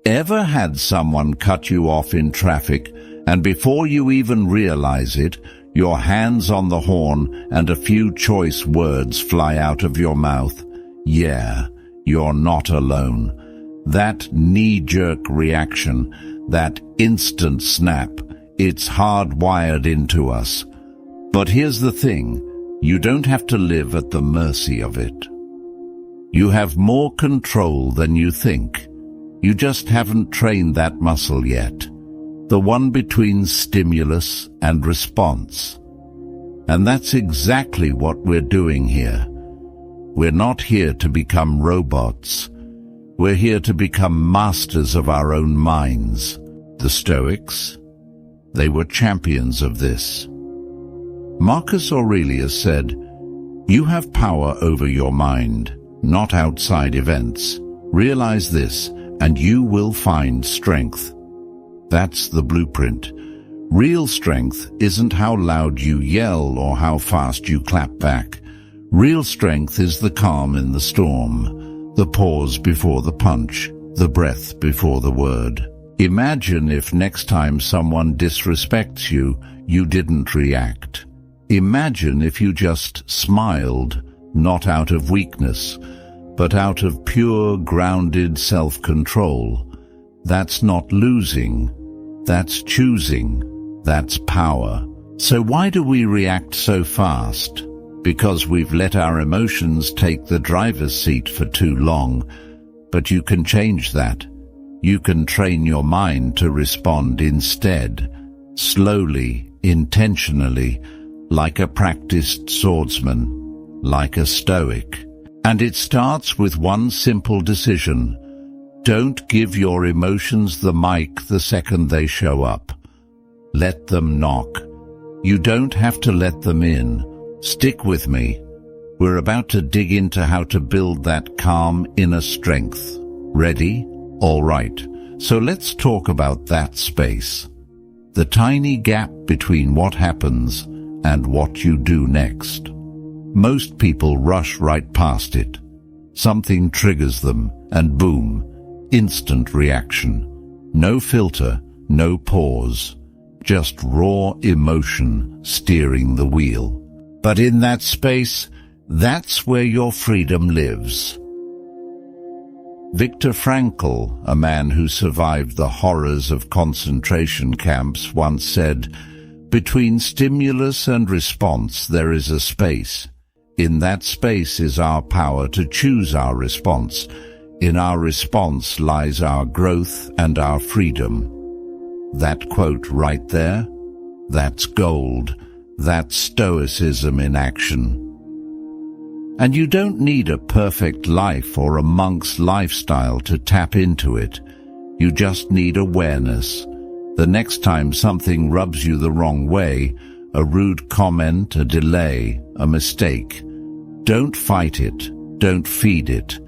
Ever had someone cut you off in traffic, and before you even realize it, your hand's on the horn and a few choice words fly out of your mouth? Yeah, you're not alone. That knee-jerk reaction, that instant snap, it's hardwired into us. But here's the thing, you don't have to live at the mercy of it. You have more control than you think. You just haven't trained that muscle yet, the one between stimulus and response. And that's exactly what we're doing here. We're not here to become robots. We're here to become masters of our own minds. The Stoics, they were champions of this. Marcus Aurelius said, "You have power over your mind, not outside events. Realize this, and you will find strength." That's the blueprint. Real strength isn't how loud you yell or how fast you clap back. Real strength is the calm in the storm, the pause before the punch, the breath before the word. Imagine if next time someone disrespects you, you didn't react. Imagine if you just smiled, not out of weakness, but out of pure, grounded self-control. That's not losing. That's choosing. That's power. So why do we react so fast? Because we've let our emotions take the driver's seat for too long. But you can change that. You can train your mind to respond instead, slowly, intentionally, like a practiced swordsman, like a Stoic. And it starts with one simple decision. Don't give your emotions the mic the second they show up. Let them knock. You don't have to let them in. Stick with me. We're about to dig into how to build that calm inner strength. Ready? All right. So let's talk about that space. The tiny gap between what happens and what you do next. Most people rush right past it. Something triggers them, and boom, instant reaction. No filter, no pause, just raw emotion steering the wheel. But in that space, that's where your freedom lives. Viktor Frankl, a man who survived the horrors of concentration camps, once said, "Between stimulus and response there is a space. In that space is our power to choose our response. In our response lies our growth and our freedom." That quote right there, that's gold. That's Stoicism in action. And you don't need a perfect life or a monk's lifestyle to tap into it. You just need awareness. The next time something rubs you the wrong way, a rude comment, a delay, a mistake, don't fight it, don't feed it.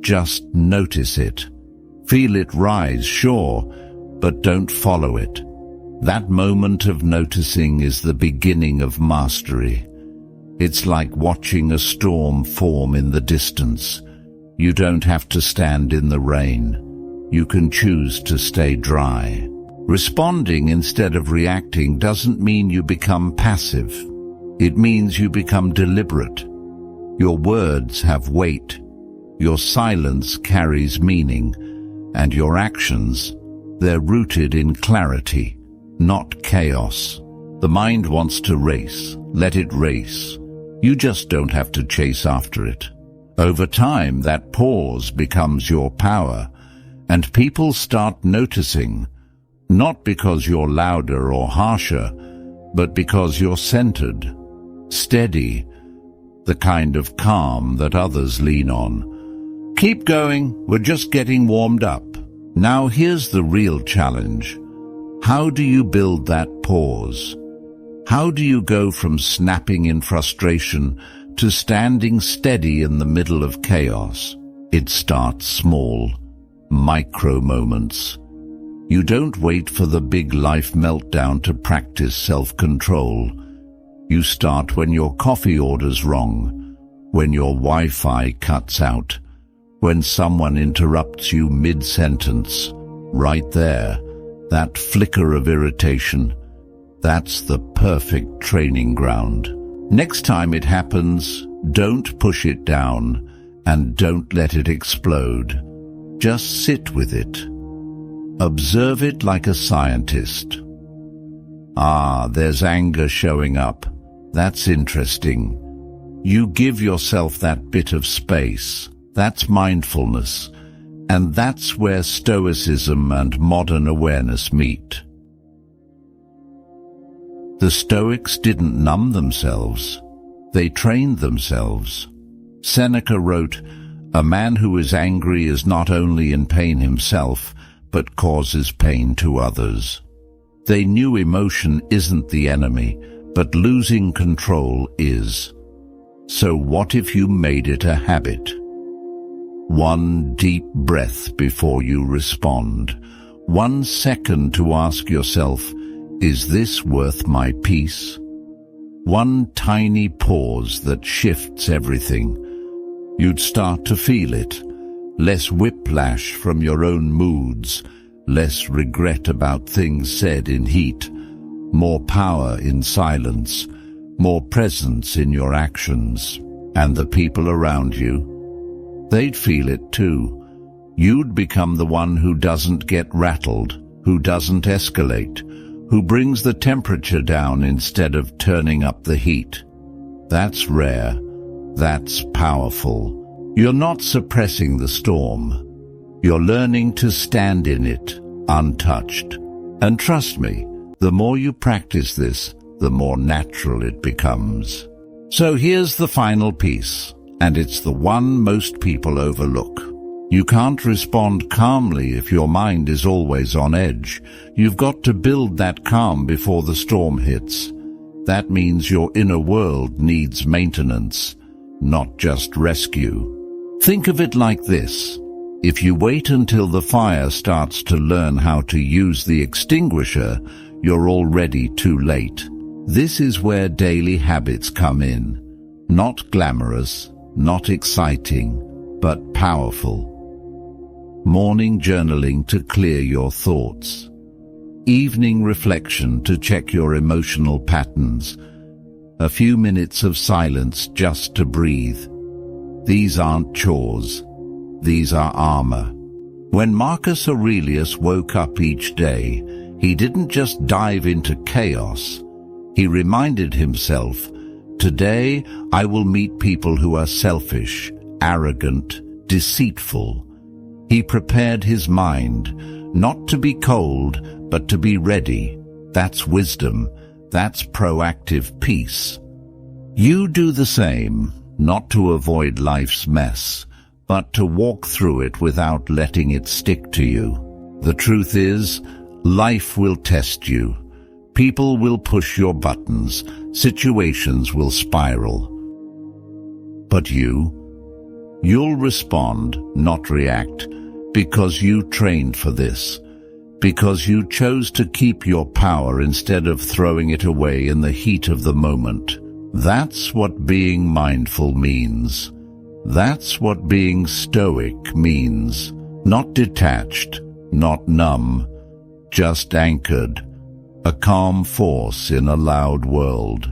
Just notice it. Feel it rise, sure, but don't follow it. That moment of noticing is the beginning of mastery. It's like watching a storm form in the distance. You don't have to stand in the rain. You can choose to stay dry. Responding instead of reacting doesn't mean you become passive. It means you become deliberate. Your words have weight. Your silence carries meaning. And your actions, they're rooted in clarity, not chaos. The mind wants to race. Let it race. You just don't have to chase after it. Over time, that pause becomes your power, and people start noticing, not because you're louder or harsher, but because you're centered, steady, the kind of calm that others lean on. Keep going, we're just getting warmed up. Now here's the real challenge. How do you build that pause? How do you go from snapping in frustration to standing steady in the middle of chaos? It starts small, micro moments. You don't wait for the big life meltdown to practice self-control. You start when your coffee order's wrong, when your Wi-Fi cuts out, when someone interrupts you mid-sentence, Right there, that flicker of irritation, that's the perfect training ground. Next time it happens, don't push it down and don't let it explode. Just sit with it. Observe it like a scientist. Ah, there's anger showing up. That's interesting. You give yourself that bit of space. That's mindfulness. And that's where Stoicism and modern awareness meet. The Stoics didn't numb themselves. They trained themselves. Seneca wrote, "A man who is angry is not only in pain himself, but causes pain to others." They knew emotion isn't the enemy, but losing control is. So what if you made it a habit? One deep breath before you respond. 1 second to ask yourself, is this worth my peace? One tiny pause that shifts everything. You'd start to feel it. Less whiplash from your own moods, less regret about things said in heat, more power in silence, more presence in your actions. And the people around you, they'd feel it too. You'd become the one who doesn't get rattled, who doesn't escalate, who brings the temperature down instead of turning up the heat. That's rare. That's powerful. You're not suppressing the storm. You're learning to stand in it, untouched. And trust me, the more you practice this, the more natural it becomes. So here's the final piece, and it's the one most people overlook. You can't respond calmly if your mind is always on edge. You've got to build that calm before the storm hits. That means your inner world needs maintenance, not just rescue. Think of it like this. If you wait until the fire starts to learn how to use the extinguisher, you're already too late. This is where daily habits come in. Not glamorous, not exciting, but powerful. Morning journaling to clear your thoughts. Evening reflection to check your emotional patterns. A few minutes of silence just to breathe. These aren't chores. These are armor. When Marcus Aurelius woke up each day, he didn't just dive into chaos. He reminded himself, today I will meet people who are selfish, arrogant, deceitful. He prepared his mind, not to be cold, but to be ready. That's wisdom. That's proactive peace. You do the same, not to avoid life's mess, but to walk through it without letting it stick to you. The truth is, life will test you. People will push your buttons. Situations will spiral. But you'll respond, not react, because you trained for this. Because you chose to keep your power instead of throwing it away in the heat of the moment. That's what being mindful means. That's what being stoic means. Not detached, not numb, just anchored. A calm force in a loud world.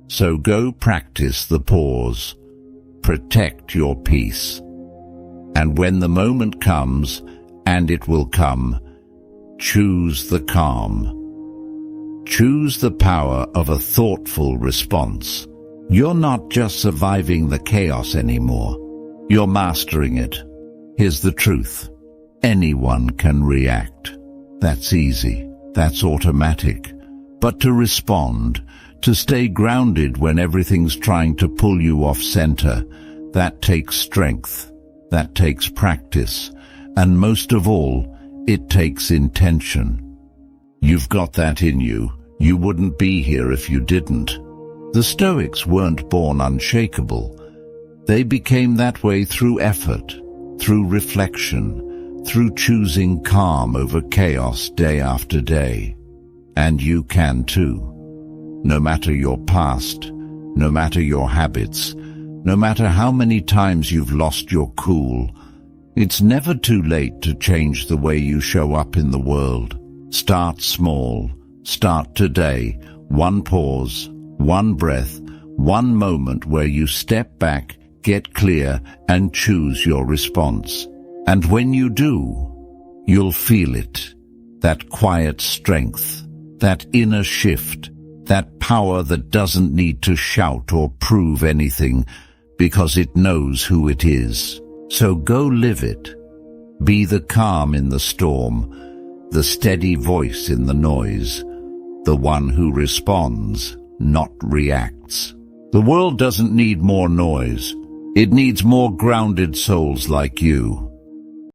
So go practice the pause. Protect your peace. And when the moment comes, and it will come, choose the calm. Choose the power of a thoughtful response. You're not just surviving the chaos anymore. You're mastering it. Here's the truth. Anyone can react. That's easy. That's automatic. But to respond, to stay grounded when everything's trying to pull you off center, that takes strength. That takes practice. And most of all, it takes intention. You've got that in you. You wouldn't be here if you didn't. The Stoics weren't born unshakable. They became that way through effort, through reflection, through choosing calm over chaos day after day. And you can too. No matter your past, no matter your habits, no matter how many times you've lost your cool, It's never too late to change the way you show up in the world. Start small. Start today. One pause, one breath, one moment where you step back, get clear, and choose your response. And when you do, you'll feel it. That quiet strength, that inner shift, that power that doesn't need to shout or prove anything because it knows who it is. So go live it. Be the calm in the storm, the steady voice in the noise, the one who responds, not reacts. The world doesn't need more noise. It needs more grounded souls like you.